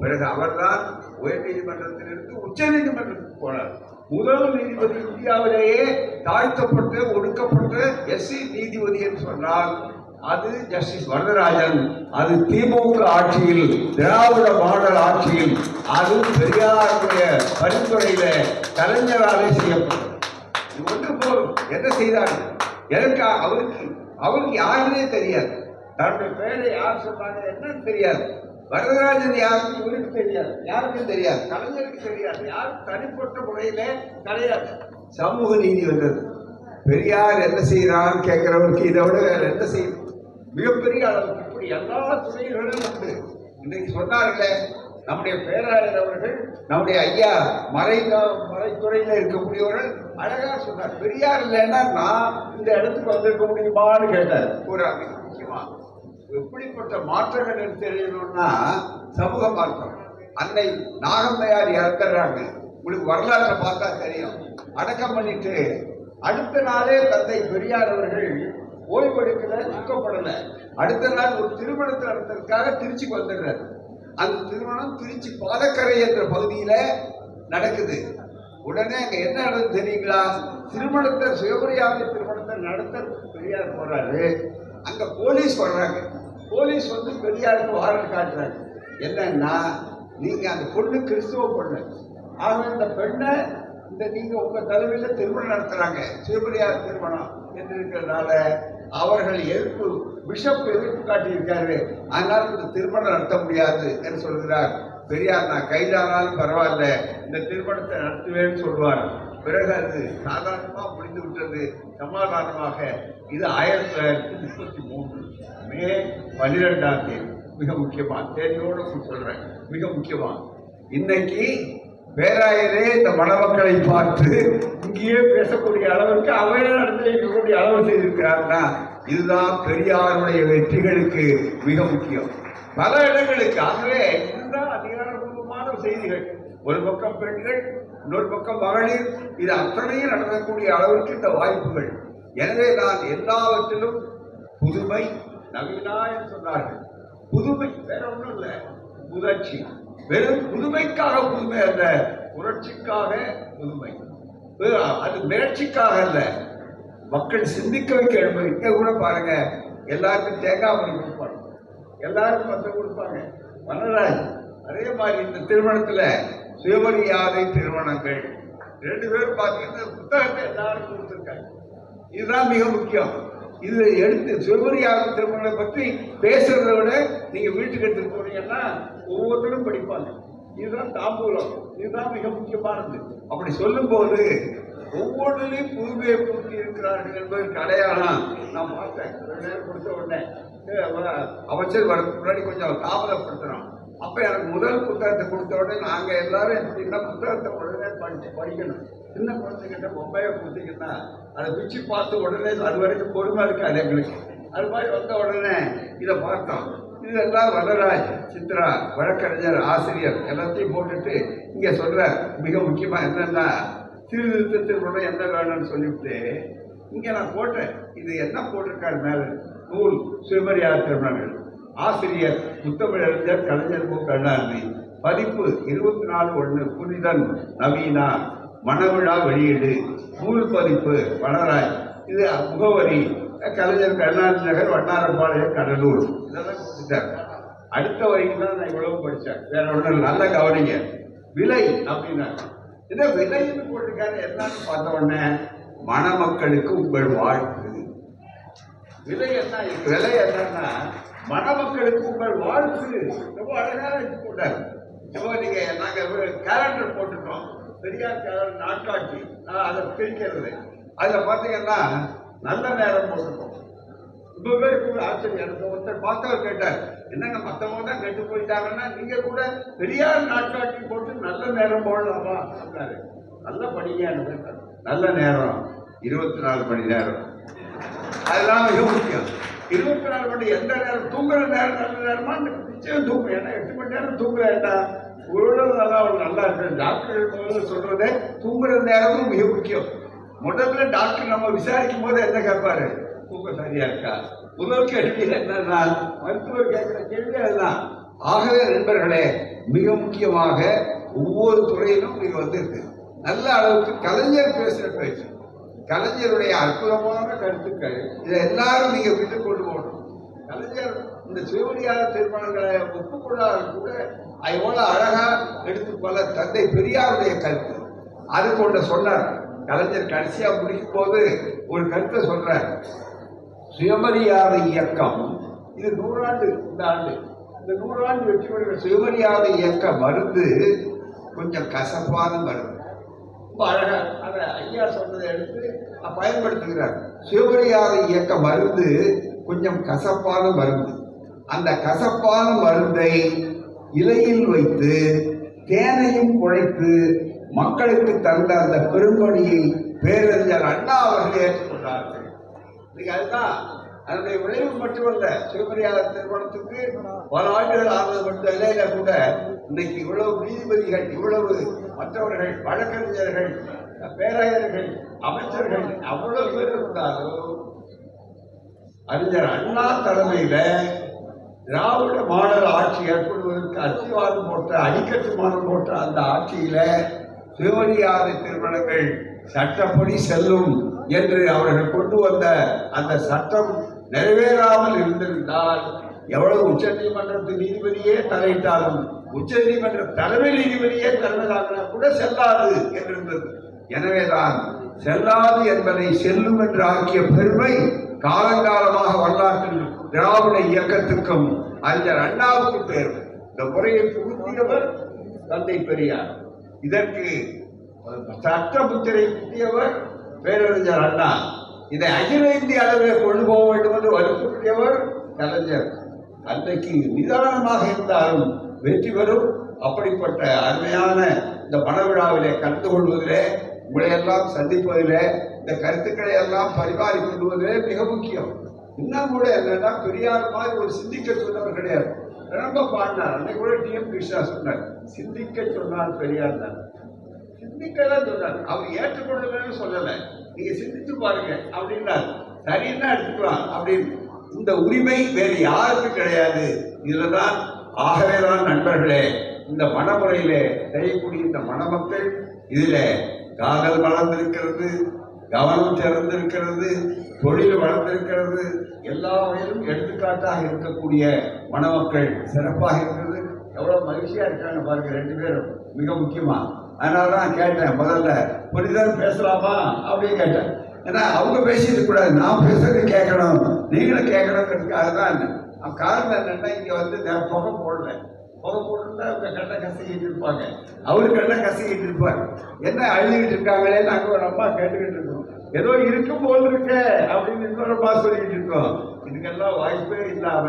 பிறகு அவர்தான் உயர் நீதிமன்றத்திலிருந்து உச்ச நீதிமன்றத்துக்கு போனார். முதல் நீதிபதி இந்தியாவிலேயே தாழ்த்தப்பட்டு ஒடுக்கப்பட்ட எஸ்சி நீதிபதி என்று சொன்னால் அது ஜஸ்டிஸ் வரதராஜன். அது திமுக ஆட்சியில், திராவிட மாடல் ஆட்சியில், அது பெரியாருடைய பரிந்துரையில கலைஞராலே செய்யப்பட்டது. இது ஒன்று போதும். என்ன செய்தார்கள்? எனக்கு அவருக்கு யாருன்னே தெரியாது. தன்னுடைய பெயரை யார் சொன்னாங்க என்னன்னு தெரியாது. வரதராஜன் யாருக்கு இவருக்கு தெரியாது, யாருக்கும் தெரியாது, கலைஞருக்கு தெரியாது, யாரும் தனிப்பட்ட முறையில கிடையாது. சமூக நீதி வந்தது. பெரியார் என்ன செய்யறான்னு கேட்கிறவருக்கு இதை விட வேற என்ன செய்யும்? மிகப்பெரிய அளவுக்கு இப்படி எல்லா துறைகளும் உண்டு. இன்னைக்கு சொன்னார்களே நம்முடைய பேராயர் அவர்கள், நம்முடைய ஐயா மறைத்துறையில இருக்கக்கூடியவர்கள் அழகா சொன்னார். பெரியார் இல்லைன்னா நான் இந்த இடத்துக்கு வந்திருக்க முடியுமான்னு கேட்டார். ஒரு முக்கியமா எப்படிப்பட்ட மாற்றங்கள் தெரியணும்னா சமூக மாற்றம். அன்னை நாகம்மையார் இறந்துடுறாங்க. உங்களுக்கு வரலாற்றை பார்த்தா தெரியும். அடக்கம் பண்ணிட்டு அடுத்த நாளே தந்தை பெரியார் அவர்கள் ஓய்வெடுக்கல, துக்கப்படல. அடுத்த நாள் ஒரு திருமணத்தை நடத்துறதுக்காக திருச்சிக்கு வந்துடுறாரு. அந்த திருமணம் திருச்சி பாலக்கரை என்ற பகுதியில நடக்குது. உடனே அங்க என்ன நடக்குது தெரியுங்களா? திருமணத்தை சுயமரியாதை திருமணத்தை நடத்த பெரியார் போறாரு. அங்க போலீஸ் வர்றாங்க. போலீஸ் பெரியாருக்கு வாரண்ட் காட்டுறாங்க. என்னன்னா நீங்க அந்த பொண்ணு கிறிஸ்துவ பொண்ணு, ஆக இந்த பெண்ணை நீங்க உங்க தலைமையில திருமணம் நடத்துறாங்க, சுயமரியாதை திருமணம் என்று இருக்கிறதுனால அவர்கள் பிஷப் எதிர்ப்பு காட்டியிருக்காரு. அதனால இந்த திருமணம் நடத்த முடியாது என்று சொல்கிறார். பெரியார் நான் கைதானாலும் பரவாயில்ல, இந்த திருமணத்தை நடத்துவேன்னு சொல்லுவார். பிறகு அது சாதாரணமா முடிந்து விட்டது, சமாதானமாக. இது 1933 மே 12ஆம் தேதி. மிக முக்கியமா தேதியோடு சொல்றேன். மிக முக்கியமா இன்னைக்கு பேராயரே இந்த மணமக்களை பார்த்து இங்கேயே பேசக்கூடிய அளவுக்கு அவையை நடத்தக்கூடிய அளவு செய்திருக்கிறார்னா இதுதான் பெரியாருடைய வெற்றிகளுக்கு மிக முக்கியம். பல இடங்களுக்கு ஆகவே இதுதான் அதிகாரபூர்வமான செய்திகள். ஒரு பக்கம் பெண்கள், இன்னொரு பக்கம் மகளிர், இது அத்தனையும் நடக்கக்கூடிய அளவிற்கு இந்த வாய்ப்புகள். எனவே நான் எல்லாவற்றிலும் புதுமை, நவீனா என்று சொன்னார்கள். புதுமை வேற ஒன்றும் இல்லை, புரட்சி. வெறும் புதுமைக்காக புதுமை அல்ல, புரட்சிக்காக புதுமை. அது முயற்சிக்காக அல்ல, மக்கள் சிந்திக்க வைக்க எழுப்ப. இங்க கூட பாருங்க, எல்லாருக்கும் தேங்காய் மணி கொடுப்பாங்க, எல்லாருக்கும் மொத்தம் கொடுப்பாங்க. வரதராஜ் அதே மாதிரி இந்த திருமணத்துல சுயமரியாதை திருமணங்கள் 2 பேரும் பார்த்தீங்கன்னா புத்தகத்தை எல்லாருக்கும் கொடுத்துருக்காங்க. இதுதான் மிக முக்கியம். இது எடுத்து சுயமரியாதை திருமணம் பற்றி பேசுறதை விட நீங்க வீட்டுக்கு எடுத்துட்டு போனீங்கன்னா ஒவ்வொருத்தரும் படிப்பாங்க. இதுதான் தாம்பூலம், இதுதான் மிக முக்கியமானது. அப்படி சொல்லும் போது ஒவ்வொன்றிலையும் புதுமையை பூர்த்தி இருக்கிறார்கள் என்பதற்கு அடையாளம் நான் பார்த்தேன். கொடுத்த உடனே அமைச்சர் வரதுக்கு முன்னாடி கொஞ்சம் தாமதப்படுத்துறோம். அப்ப எனக்கு முதல் புத்தகத்தை கொடுத்த உடனே நாங்க எல்லாரும் சின்ன புத்தகத்தை உடனே படிக்கணும். சின்ன குழந்தைகிட்ட பொம்மையை கொடுத்தீங்கன்னா அதை பிச்சு பார்த்து உடனே அது வரைக்கும் பொறுமை இருக்காது எங்களுக்கு. அது மாதிரி வந்த உடனே இதை பார்த்தோம். இதெல்லாம் வரதராஜ், சித்ரா, வழக்கறிஞர், ஆசிரியர் எல்லாத்தையும் போட்டுட்டு இங்க சொல்ற மிக முக்கியமா என்னன்னா சீர்திருத்த திருமணம் என்ன வேணும்னு சொல்லிவிட்டு இங்க நான் போட்டேன். இது என்ன போட்டிருக்காரு மேல நூல் சுயமரியாதை திருமணங்கள். ஆசிரியர் முத்தமிழறிஞர் கலைஞர் மு. கருணாநிதி. பதிப்பு 24/1 புனிதன் நவீனா. மணவிழா வெளியீடு. நூல் பதிப்பு வனராய். இது முகவரி கலைஞர் கருணாநிதி நகர், வண்ணாரப்பாளையம், கடலூர். இதெல்லாம் கொடுத்துட்டார். அடுத்த வரைக்கும் தான் நான் இவ்வளவு படித்தேன். வேற ஒன்றும் நல்ல கவனிங்க. விலை அப்படின்னா இதை விலைன்னு போட்டிருக்காரு. என்னன்னு பார்த்த உடனே மணமக்களுக்கு உங்கள் வாழ்த்து. விலை என்ன? விலை என்னன்னா மணமக்களுக்கு உங்கள் வாழ்த்து. ரொம்ப அழகாக போட்டார். இப்போ நீங்க நாங்கள் கேலண்டர் போட்டுட்டோம். பெரியார் கேலண்டர் நாட்காட்சி. அதை பிரிக்கிறது. அதில் பார்த்தீங்கன்னா நல்ல நேரம் போட்டுருக்கோம். ரொம்ப பேருக்கு ஆச்சரியம். எனக்கு ஒருத்தர் பார்த்தவர் கேட்டார், என்னங்க மற்றவங்க தான் கெட்டு போயிட்டாங்கன்னா நீங்க கூட பெரியார் நாட்காட்சி போட்டு நல்ல நேரம் போடலாமா அப்படின்னாரு. நல்ல படிங்க. நல்ல நேரம் 24 மணி நேரம். அதெல்லாம் மிக முக்கியம். 24 மணி எந்த நேரம்? தூங்குற நேரம் நல்ல நேரமா? நிச்சயம் தூங்கும். ஏன்னா 8 மணி நேரம் தூங்க வேண்டாம். நல்லா நல்லா இருக்கு. டாக்டர் முதல்ல சொல்றதே தூங்குற நேரமும் மிக முக்கியம். முதல்ல டாக்டர் நம்ம விசாரிக்கும் போது என்ன கேட்பாரு? தூக்கம் சரியா இருக்கா? முதல் கேள்வி என்னன்னா மருத்துவர் கேட்கிற கேள்வி அதுதான். ஆகவே நண்பர்களே, மிக முக்கியமாக ஒவ்வொரு துறையிலும் நீங்க வந்திருக்கு. நல்ல அளவுக்கு கலைஞர் பேசுற பேச்சு, கலைஞருடைய அற்புதமான கருத்துக்கள், இதை எல்லாரும் நீங்க விட்டு கொண்டு போகணும். கலைஞர் இந்த சுயமரியாதை தீர்மானங்களை ஒப்புக்கொள்ளாத கூட எவ்வளவு அழகா எடுத்து பல தந்தை பெரியாருடைய கருத்து அது கொண்ட சொன்னார். கலைஞர் கடைசியா முடிக்கும் போது ஒரு கருத்தை சொல்றார். சுயமரியாதை இயக்கம் இது 100 ஆண்டு. இந்த ஆண்டு இந்த 100 ஆண்டு வெற்றி பெறுகிற சுயமரியாதை இயக்க மருந்து கொஞ்சம் கசப்பான மருந்து. ரொம்ப அழகா அதை ஐயா சொன்னதை எடுத்து பயன்படுத்துகிறார். சுயமரியாதை இயக்க மருந்து கொஞ்சம் கசப்பான மருந்து. அந்த கசப்பான மருந்தை இலையில் வைத்து தேனையும் குழைத்து மக்களுக்கு தந்த அந்த பெரும்பணியை பேரறிஞர் அண்ணா அவர்கள் ஏற்றுக்கொண்டார்கள். அதுதான் அதனுடைய விளைவு மட்டுமல்ல. சுயமரியாதை திருமணத்துக்கு பல ஆண்டுகள் ஆனது மட்டும் இலையில கூட இன்னைக்கு இவ்வளவு நீதிபதிகள், இவ்வளவு மற்றவர்கள், வழக்கறிஞர்கள், பேராயர்கள், அமைச்சர்கள் அவ்வளவு பேர் இருந்தாலும் அறிஞர் அண்ணா தலைமையில திராவிட மாடல் ஆட்சி ஏற்படுவதற்கு அஸ்திவாரம் போட்ட, அடிக்கட்டுமானம் போட்ட அந்த ஆட்சியில சுயமரியாதை திருமணங்கள் சட்டப்படி செல்லும் என்று அவர்கள் கொண்டு வந்த அந்த சட்டம் நிறைவேறாமல் இருந்திருந்தால் எவ்வளவு உச்ச நீதிமன்றத்து நீதிபதியே தலையிட்டாலும், உச்ச நீதிமன்ற தலைமை நீதிபதியே தலைமையிலான கூட செல்லாது என்றிருந்தது. எனவேதான் செல்லாது என்பதை செல்லும் என்று ஆக்கிய பெருமை காலங்காலமாக வரலாற்றில் திராவிட இயக்கத்துக்கும் அறிஞர் அண்ணாவுக்கு பேர். இந்த முறையை புகுத்தியவர் தந்தை பெரியார். இதற்கு சட்ட முத்திரை குத்தியவர் பேரறிஞர் அண்ணா. இதை அகில இந்திய அளவில் கொண்டு போக வேண்டும் என்று வலியுறுத்தியவர் கலைஞர். அன்றைக்கு நிதானமாக இருந்தாலும் வெற்றி பெறும். அப்படிப்பட்ட அருமையான இந்த மணவிழாவிலே கலந்து கொள்வதிலே, உங்களை எல்லாம் சந்திப்பதிலே, இந்த கருத்துக்களை எல்லாம் பரிமாறிக் கொள்வதிலே மிக முக்கியம். இன்னும் கூட என்னன்னா, பெரியார் மாதிரி ஒரு சிந்திக்க சொன்னவர் கிடையாது. ரொம்ப பாடினார். அன்னைக்கு கூட டி.எம். கிருஷ்ணா சொன்னார், சிந்திக்க சொன்னால் பெரியார் தான். சிந்திக்கலாம் சொன்னார். அவர் ஏற்றுக்கொள்ளுங்கன்னு சொல்லலை, நீங்க சிந்தித்து பாருங்க அப்படின்னார். சரின்னா எடுத்துக்கலாம் அப்படின்னு. இந்த உரிமை வேறு யாருக்கும் கிடையாது. இதுலதான் ஆகவேதான் நண்பர்களே, இந்த மணமுறையிலே செய்யக்கூடிய இந்த மணமக்கள் இதில் காதல் வளர்ந்திருக்கிறது, கவனம் திறந்திருக்கிறது, தொழில் வளர்ந்திருக்கிறது, எல்லா வகையிலும் எடுத்துக்காட்டாக இருக்கக்கூடிய மணமக்கள் சிறப்பாக இருக்கிறது. எவ்வளவு மகிழ்ச்சியா இருக்காங்க பாருங்க 2 பேரும். மிக முக்கியமா அதனாலதான் கேட்டேன், முதல்ல புரிதல் பேசலாமா அப்படின்னு கேட்டேன். ஏன்னா அவங்க பேசிட்டு கூடாது, நான் பேசுறது கேட்கணும், நீங்களும் கேட்கணுங்கிறதுக்காக தான். காரணம் என்னன்னா, இங்க வந்து புகை போடல. புகை போட்டுருந்தா அவங்க கண்ணை கசக்கிட்டு இருப்பாங்க, அவரு கண்ணை கசக்கிட்டு இருப்பாரு. என்ன அழுதுகிட்டு இருக்காங்களே நாங்க ஒரு அம்மா கேட்டுக்கிட்டு இருக்கோம். ஏதோ இருக்கும் போது இருக்க அப்படின்னு இன்னொரு அம்மா சொல்லிக்கிட்டு இருக்கோம். இதுக்கெல்லாம் வாய்ப்பே இல்லாம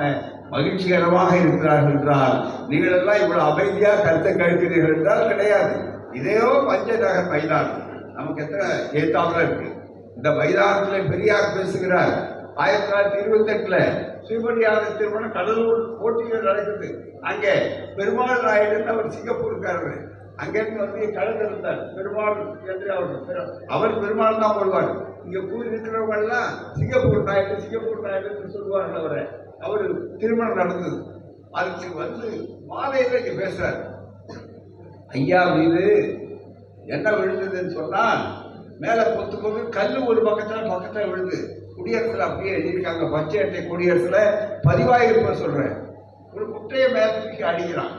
மகிழ்ச்சிகரமாக இருக்கிறார்கள் என்றால், நீங்கள் எல்லாம் இவ்வளவு அமைதியா கருத்தை கழிக்கிறீர்கள் என்றால் கிடையாது. இதையோ பஞ்சநகர் மைதானம் நமக்கு எத்தனை ஏத்தாப்புல இருக்கு. இந்த மைதானத்தில் பெரியார் பேசுகிறார். 1928 சுயமரியாதை திருமணம் கடலூர் போட்டியில் நடக்குது. அங்கே பெருமாள் நாயுடு அவர் சிங்கப்பூருக்காரர். அங்கிருந்து வந்து கலந்து இருந்தார் பெருமாள் என்று அவர் பெருமாள் தான் வருவார். இங்க கூறி இருக்கிறவங்க எல்லாம் சிங்கப்பூர் நாயுடு சொல்லுவார்கள். அவரு திருமணம் நடந்தது. அதுக்கு வந்து மாலையில இங்க பேசுறாரு. ஐயா மீது என்ன விழுந்ததுன்னு சொன்னா மேல பொத்து கல்லு ஒரு பக்கத்துல விழுது. குடியரசுல அப்படியே எழுதியிருக்காங்க. பச்சை அட்டை குடியரசுல பதிவாயிருப்ப சொல்றேன். ஒரு குட்டையை மேல தூக்கி அடிக்கிறான்.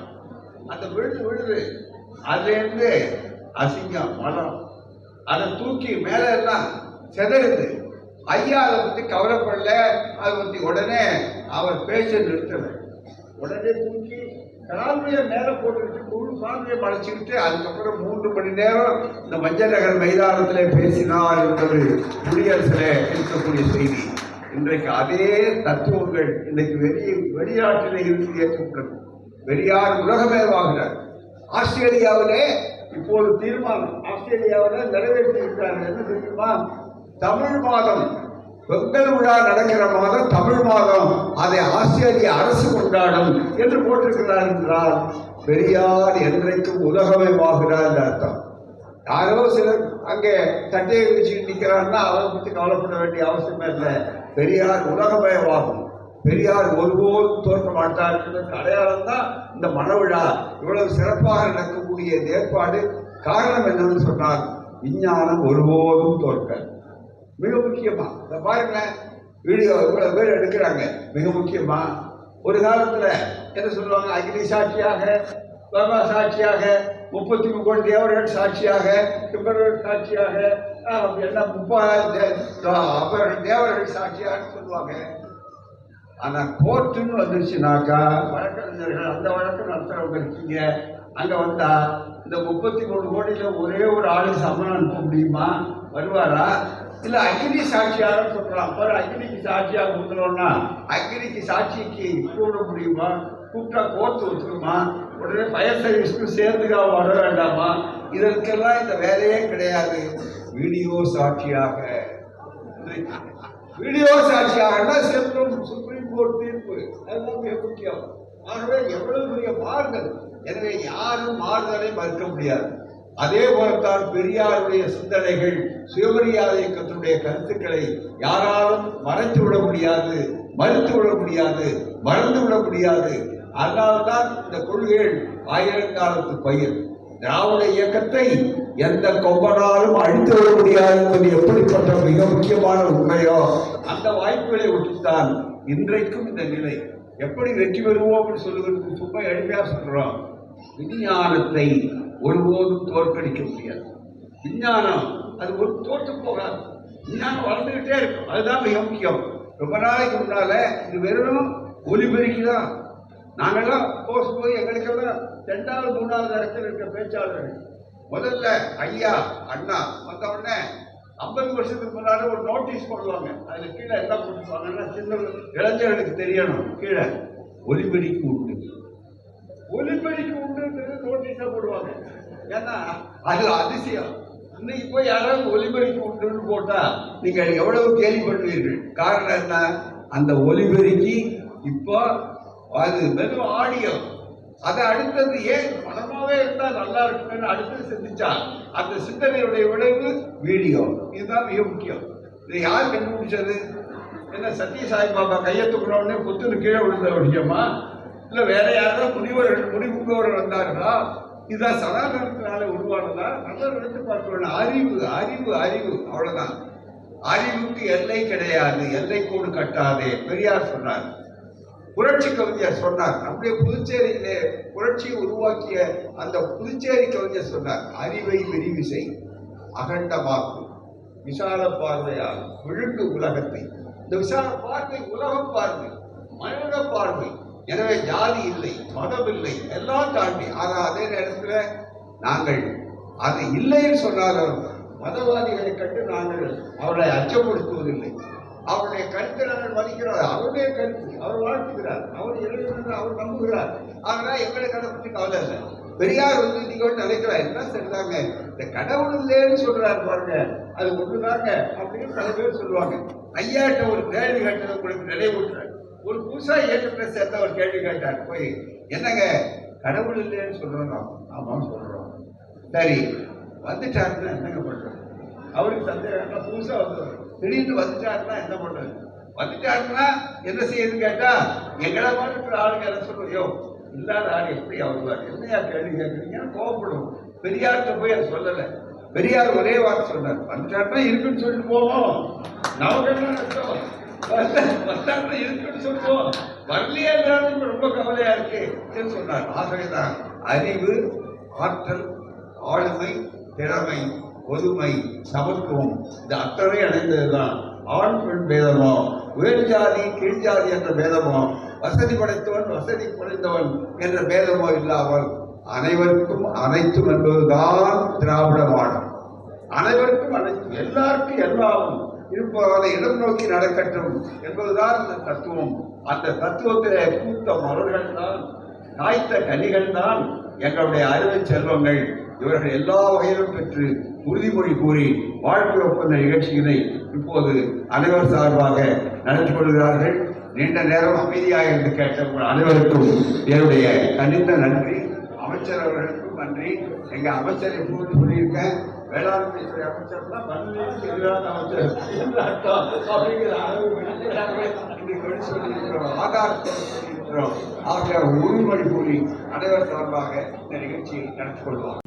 அந்த விழுது அதுல இருந்து அசிங்கம் மலம் அதை தூக்கி மேல எல்லாம் செதறுது. ஐயா அதை பத்தி கவலைப்படல. அதை பத்தி உடனே அவர் பேச்ச நிறுத்தல. உடனே தூக்கி கால்வையை மேல போட்டுக்கிட்டு முழு கால்வையை மறைச்சிக்கிட்டு அதுக்கப்புறம் 3 மணி நேரம் இந்த மஞ்சள் நகர் மைதானத்திலே பேசினார் என்பது குடியரசுல இருக்கக்கூடிய செய்தி. இன்றைக்கு அதே தத்துவங்கள் இன்னைக்கு வெளிநாட்டிலே இருந்து ஏற்பட்டது. வெளியார் உலகமேவாகிறார். ஆஸ்திரேலியாவிலே இப்போது தீர்மானம் ஆஸ்திரேலியாவில் நிறைவேற்றி இருக்கிறார்கள். என்ன தெரியுமா? தமிழ் மாதம் பொங்கல் விழா நடக்கிற மாதம் தமிழ் மாதம், அதை ஆஸ்திரேலிய அரசு கொண்டாடும் என்று போட்டிருக்கிறார் என்றால் பெரியார் என்றைக்கும் உலகமயமாகிறார் என்ற அர்த்தம். யாரோ சிலர் அங்கே சட்டையை வச்சுட்டு நிற்கிறான்னா அவரை பற்றி கவலைப்பட வேண்டிய அவசியமே இல்லை. பெரியார் உலகமயமாகும். பெரியார் ஒருபோதும் தோற்க மாட்டார் என்பதற்கு அடையாளம் தான் இந்த மனவிழா. இவ்வளவு சிறப்பாக நடக்கக்கூடிய ஏற்பாடு. காரணம் என்னன்னு சொன்னால் விஞ்ஞானம் ஒருபோதும் தோற்க. மிக முக்கியமா இந்த பாருங்களேன், வீடியோ இவ்வளவு பேர் எடுக்கிறாங்க. மிக முக்கியமா ஒரு காலத்துல என்ன சொல்லுவாங்க, அக்னி சாட்சியாக, பாபா சாட்சியாக, 33 கோடி தேவர்கள் சாட்சியாக, திம்பர்கள் சாட்சியாக, என்ன 30,000 தேவர்கள் சாட்சியாக சொல்லுவாங்க. ஆனா கோர்ட்டுன்னு வந்துருச்சுனாக்கா வழக்கறிஞர்கள் அந்த வழக்கு நடத்துறவங்க இருக்கீங்க. அங்க வந்தா இந்த 33 கோடியில ஒரே ஒரு ஆளு சம்மன் அனுப்ப முடியுமா? வருவாரா? இல்ல அக்னி சாட்சியாக சொல்றான். அக்னிக்கு சாட்சியாக கொடுக்கணும்னா அக்னிக்கு சாட்சிக்கு கூட முடியுமா? கூப்பிட்டா கோர்த்து ஒத்துக்குமா? உடனே ஃபயர் சர்வீஸ்க்கு சேர்ந்துக்கா வர வேண்டாமா? இதற்கெல்லாம் இந்த வேலையே கிடையாது. வீடியோ சாட்சியாக செல்லும் சுப்ரீம் கோர்ட் தீர்ப்பு. அதுதான் மிக முக்கியம். ஆகவே எவ்வளவு பெரிய மாறுதல். எனவே யாரும் மாறுதலை மறுக்க முடியாது. அதே போலத்தான் பெரியாருடைய சிந்தனைகள், சுயமரியாதை இயக்கத்தினுடைய கருத்துக்களை யாராலும் மறைத்து விட முடியாது, மறுத்து விட முடியாது, மறந்து விட முடியாது. அதனால்தான் இந்த கொள்கைகள் ஆயிரங்காலத்து பயிர். திராவிட இயக்கத்தை எந்த கொம்பனாலும் அழித்து விட முடியாது என்பது எப்படிப்பட்ட மிக முக்கியமான உண்மையோ அந்த வாய்ப்புகளை ஒட்டித்தான் இன்றைக்கும் இந்த நிலை. எப்படி வெற்றி பெறுவோம் சொல்லுவது சும்மா எளிமையா சொல்றோம். விஞ்ஞானத்தை ஒருபோதும் தோற்கடிக்க முடியாது. விஞ்ஞானம் அது ஒரு தோற்று போகாது. விஞ்ஞானம் வளர்ந்துகிட்டே இருக்கும். அதுதான் மிக முக்கியம். ரொம்ப நாளைக்கு முன்னால இது வெறும் ஒலிபெருக்கிதான். நாங்கெல்லாம் போய் எங்களுக்கெல்லாம் 2வது 3வது இடத்துல இருக்க பேச்சாளர்கள் முதல்ல ஐயா அண்ணா வந்த உடனே 50 வருஷத்துக்கு முன்னாடி ஒரு நோட்டீஸ் போடுவாங்க. அதுல கீழே என்ன போட்டுருவாங்கன்னா, சின்ன இளைஞர்களுக்கு தெரியணும், கீழே ஒலிபெருக்கி உண்டு, ஒலிபெருக்கி உண்டுன்றது நோட்டீஸா போடுவாங்க. ஏன்னா அது அதிசயம். இன்னைக்கு போய் யாராவது ஒலிபெருக்கி உண்டுன்னு போட்டா நீங்க எவ்வளவு கேள்விப்படுவீர்கள். காரணம் என்ன? அந்த ஒலிபெருக்கி இப்போ அது வெறும் ஆடியோ. அதை அடுத்தது ஏன் பணமாவே இருந்தா நல்லா இருக்குன்னு அடுத்தது சிந்திச்சா அந்த சிந்தனையுடைய விளைவு வீடியோ. இதுதான் மிக முக்கியம். இதை யார் கண்டுபிடிச்சது? என்ன சத்யசாய் பாபா கையெழுத்துக்குள்ளே புத்துன்னு கீழே விழுந்த விஷயமா? இல்ல வேற யாராவது முடிவுள்ளவர்கள் வந்தார்களா? இதுதான் சனாதனத்தினால உருவானதா? நல்லா நினைத்து பார்க்க வேண்டும். அறிவு அறிவு அறிவு அவ்வளவுதான். அறிவுக்கு எல்லை கிடையாது. எல்லை கோடு கட்டாதே பெரியார் சொன்னார். புரட்சி கவிஞர் சொன்னார். அப்படியே புதுச்சேரியிலே புரட்சியை உருவாக்கிய அந்த புதுச்சேரி கவிஞர் சொன்னார், அறிவை விரிவு செய், அகண்டமாக்கு, விசால பார்வையால் விழுந்து உலகத்தை. இந்த விசால பார்வை உலகம் பார்வை, மனித பார்வை. எனவே ஜாதி இல்லை, மதம் இல்லை, எல்லாம் தாண்டி. ஆனால் அதே நேரத்தில் நாங்கள் அது இல்லைன்னு சொன்னாலும் மதவாதிகளை கண்டு நாங்கள் அவர்களை அச்சப்படுத்துவதில்லை. அவருடைய கருத்தை நாங்கள் மதிக்கிறோம். அவருடைய கருத்து அவர் வாழ்த்துகிறார், அவர் எழுதுகிறது, அவர் நம்புகிறார். ஆனால் எங்களை கடை பற்றி கவலை இல்லை. பெரியார் நீங்க நினைக்கிறார் என்ன சரிதாங்க, இந்த கடவுள் இல்லைன்னு சொல்றாரு பாருங்க, அது ஒண்ணுதாங்க அப்படின்னு சில பேர் சொல்லுவாங்க. ஐயாட்ட ஒரு கேள்வி கேட்டது உங்களுக்கு நினைவுற்றார். ஒரு புதுசா இயக்கத்தை சேர்த்த ஒரு கேள்வி கேட்டார். போய் என்னங்க கடவுள் இல்லைன்னு சொல்றோம்? ஆமாம் சொல்றோம். சரி வந்துட்டாருன்னா என்னங்க பண்றது? அவருக்கு சந்தேகம், புதுசா வந்தவர் திடீர்னு வந்துட்டாருன்னா என்ன பண்றது? வந்துட்டாருன்னா என்ன செய்யுதுன்னு கேட்டா எங்களை மாதிரி ஆளுங்க என்ன சொல்றையோ இல்லாத ஆள் எப்படி வருவார், என்னையா கேள்வி கேட்குறீங்கன்னு கோவப்படும். பெரியார்கிட்ட போய் அதை சொல்லலை. பெரியார் ஒரே வார்த்தை சொன்னார், வந்துட்டாருன்னா இருக்குன்னு சொல்லிட்டு போவோம், நமக்கு என்ன நஷ்டம், வந்தாருன்னா இருக்குன்னு சொல்லுவோம், வரலையா இருந்தாலும் ரொம்ப கவலையா இருக்கு சொன்னார். ஆகவேதான் அறிவு, ஆற்றல், ஆளுமை, திறமை, பொதுமை, சமத்துவம் இந்த அத்தனை அடைந்ததுதான் ஆண் பெண் பேதமோ, உயர் ஜாதி கீழ் ஜாதி என்ற பேதமோ, வசதி படைத்தவன் வசதி குறைந்தவன் என்ற பேதமோ இல்லாமல் அனைவருக்கும் அனைத்தும் என்பதுதான் திராவிட மாடல். அனைவருக்கும் அனைத்தும், எல்லாருக்கும் எல்லாமும் இருப்பதை இடம் நோக்கி நடக்கட்டும் என்பதுதான் இந்த தத்துவம். அந்த தத்துவத்திலே பூத்த மலர்கள் தான், காய்த்த கனிகள் தான் எங்களுடைய அறுவை செல்வங்கள். இவர்கள் எல்லா வகையிலும் பெற்று உறுதிமொழி கூறி வாழ்க்கை ஒப்பந்த நிகழ்ச்சியினை இப்போது அனைவர் சார்பாக நடத்தி கொள்கிறார்கள். நீண்ட நேரம் அமைதியாக இருந்து கேட்ட அனைவருக்கும் என்னுடைய கனிந்த நன்றி. அமைச்சர் அவர்களுக்கும் நன்றி. எங்க அமைச்சர் எப்போது சொல்லியிருக்கேன், வேளாண்மை துறை அமைச்சர் தான் மண்ணில் எதிரான அமைச்சர் என்று அர்த்தம் அப்படிங்கிற அளவு இன்றைக்கு சொல்லியிருக்கிறோம், ஆதாரத்தை சொல்லியிருக்கிறோம். ஆக உறுதிமொழி கூறி அனைவர் சார்பாக இந்த நிகழ்ச்சியை நடத்தி கொள்வோம்.